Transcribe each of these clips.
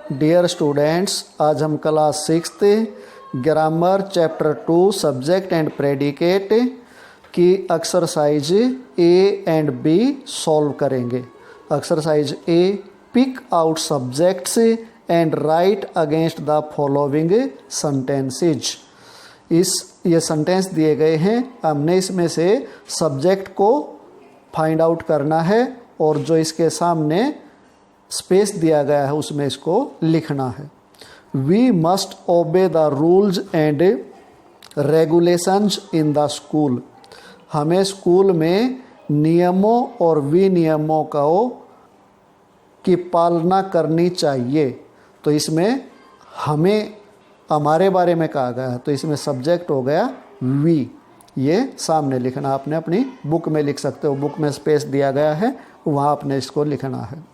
Dear students, आज हम class 6 grammar chapter 2 subject and predicate की exercise A and B solve करेंगे। Exercise A, pick out subjects and write against the following sentences. ये sentence दिए गए हैं, हमने इसमें से सब्जेक्ट को फाइंड आउट करना है और जो इसके सामने स्पेस दिया गया है उसमें इसको लिखना है। We must obey the rules and regulations in the school. हमें स्कूल में नियमों और विनियमों की पालना करनी चाहिए। तो इसमें हमारे बारे में कहा गया है, तो इसमें सब्जेक्ट हो गया वी। ये सामने लिखना, आपने अपनी बुक में लिख सकते हो, बुक में स्पेस दिया गया है, वहाँ आपने इसको लिखना है।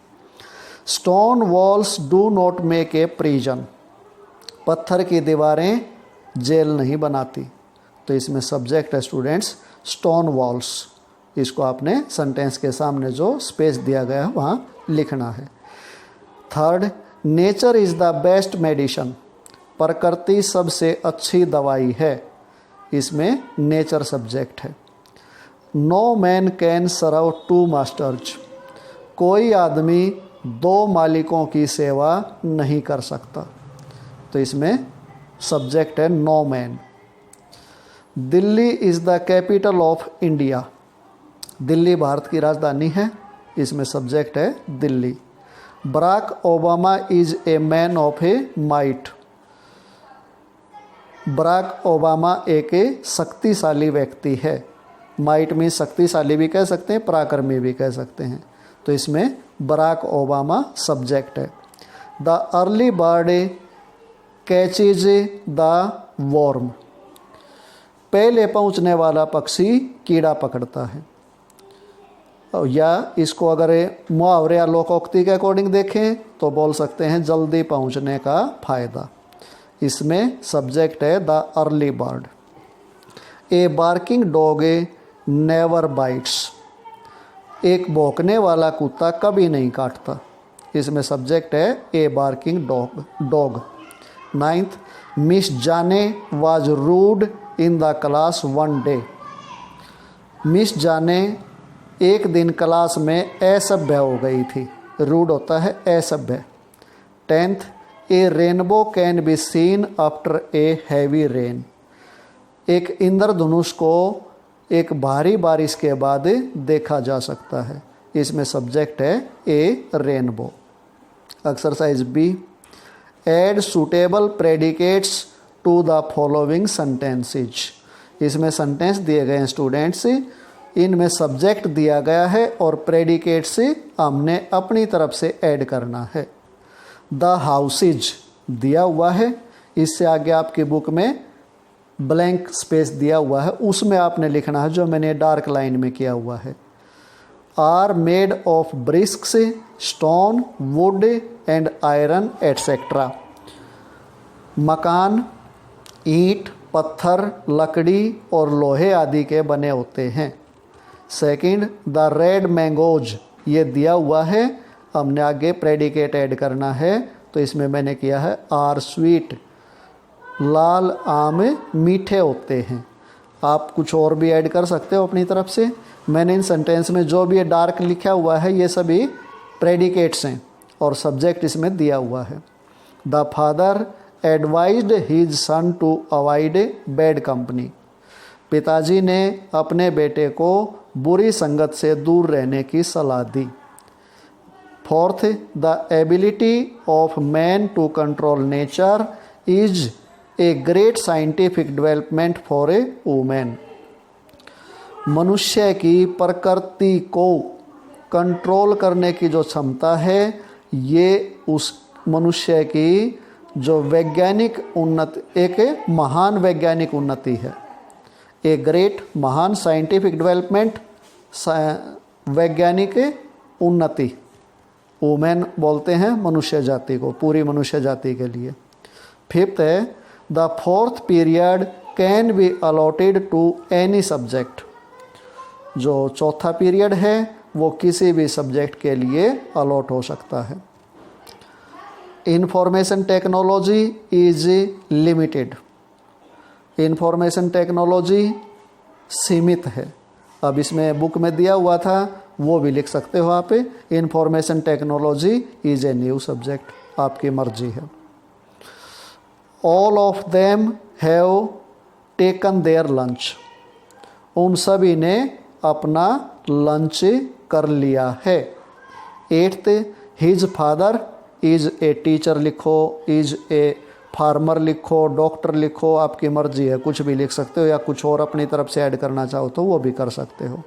Stone walls do not make a prison. पत्थर की दीवारें जेल नहीं बनाती। तो इसमें सब्जेक्ट है स्टूडेंट्स स्टोन वॉल्स। इसको आपने सेंटेंस के सामने जो स्पेस दिया गया है वहाँ लिखना है। Third, nature is the best medicine. प्रकृति सबसे अच्छी दवाई है। इसमें नेचर सब्जेक्ट है। No man can serve two masters. कोई आदमी दो मालिकों की सेवा नहीं कर सकता। तो इसमें सब्जेक्ट है no man. Delhi is the capital of India. Delhi भारत की राजधानी है। इसमें सब्जेक्ट है Delhi. Barack Obama is a man of a might. Barack Obama एक शक्तिशाली व्यक्ति है। माइट में शक्तिशाली भी कह सकते हैं, पराक्रमी भी कह सकते हैं। तो इसमें बराक ओबामा सब्जेक्ट है। The early bird catches the worm. पहले पहुंचने वाला पक्षी कीड़ा पकड़ता है। या इसको अगर मुहावरे या लोकोक्ति के अकॉर्डिंग देखें तो बोल सकते हैं जल्दी पहुंचने का फायदा। इसमें सब्जेक्ट है the early bird. A barking dog never bytes. एक भौंकने वाला कुत्ता कभी नहीं काटता। इसमें सब्जेक्ट है a barking dog. Ninth, miss Jane was rude in the class one day. Miss Jane एक दिन क्लास में असभ्य हो गई थी। रूड होता है असभ्य। Tenth, A rainbow can be seen after a heavy rain. एक इंद्रधनुष को एक भारी बारिश के बाद देखा जा सकता है। इसमें सब्जेक्ट है a rainbow. Exercise B, add suitable predicates to the following sentences. इसमें सेंटेंस दिए गए हैं स्टूडेंट्स, इनमें सब्जेक्ट दिया गया है और प्रेडिकेट्स हमने अपनी तरफ से ऐड करना है। द हाउसेज दिया हुआ है, इससे आगे आपकी बुक में ब्लैंक स्पेस दिया हुआ है, उसमें आपने लिखना है जो मैंने डार्क लाइन में किया हुआ है। Are made of bricks, stone, wood and iron etcetera. मकान ईंट, पत्थर, लकड़ी और लोहे आदि के बने होते हैं। सेकंड, द रेड मैंगोज, ये दिया हुआ है, हमने आगे प्रेडिकेट ऐड करना है। तो इसमें मैंने किया है आर स्वीट। लाल आम मीठे होते हैं। आप कुछ और भी ऐड कर सकते हो अपनी तरफ से। मैंने इन सेंटेंस में जो भी ये डार्क लिखा हुआ है ये सभी प्रेडिकेट्स हैं और सब्जेक्ट इसमें दिया हुआ है। The father advised his son to avoid bad company. पिताजी ने अपने बेटे को बुरी संगत से दूर रहने की सलाह दी। Fourth, the ability of man to control nature is a great scientific development for a women. मनुष्य की प्रकृति को कंट्रोल करने की जो क्षमता है ये उस मनुष्य की जो वैज्ञानिक उन्नति, एक महान वैज्ञानिक उन्नति है। ए ग्रेट, महान, साइंटिफिक डेवलपमेंट, वैज्ञानिक उन्नति। वुमेन बोलते हैं मनुष्य जाति को, पूरी मनुष्य जाति के लिए। फिफ्थ है, the fourth period can be allotted to any subject. जो चौथा पीरियड है वो किसी भी सब्जेक्ट के लिए अलॉट हो सकता है। Information technology is limited, information technology सीमित है। अब इसमें बुक में दिया हुआ था वो भी लिख सकते हो आप, information technology is a new subject, आपकी मर्जी है। All of them have taken there lunch, उन सभी ने अपना लंच कर लिया है। 8th, his father is a teacher लिखो, इज ए फार्मर लिखो, डॉक्टर लिखो, आपकी मर्जी है, कुछ भी लिख सकते हो या कुछ और अपनी तरफ से ऐड करना चाहो तो वो भी कर सकते हो।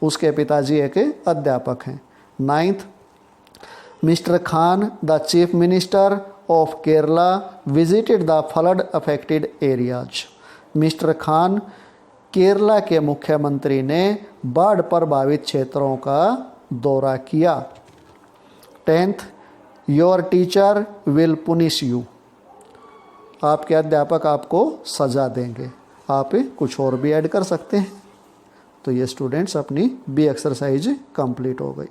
उसके पिताजी एक अध्यापक हैं। 9th, mister Khan the chief minister of Kerala visited the flood affected areas, mister Khan Kerala के मुख्यमंत्री ने बाढ़ प्रभावित क्षेत्रों का दौरा किया। 10th, your teacher will punish you, आपके अध्यापक आपको सज़ा देंगे। आप कुछ और भी ऐड कर सकते हैं। तो ये स्टूडेंट्स अपनी बी एक्सरसाइज कंप्लीट हो गई।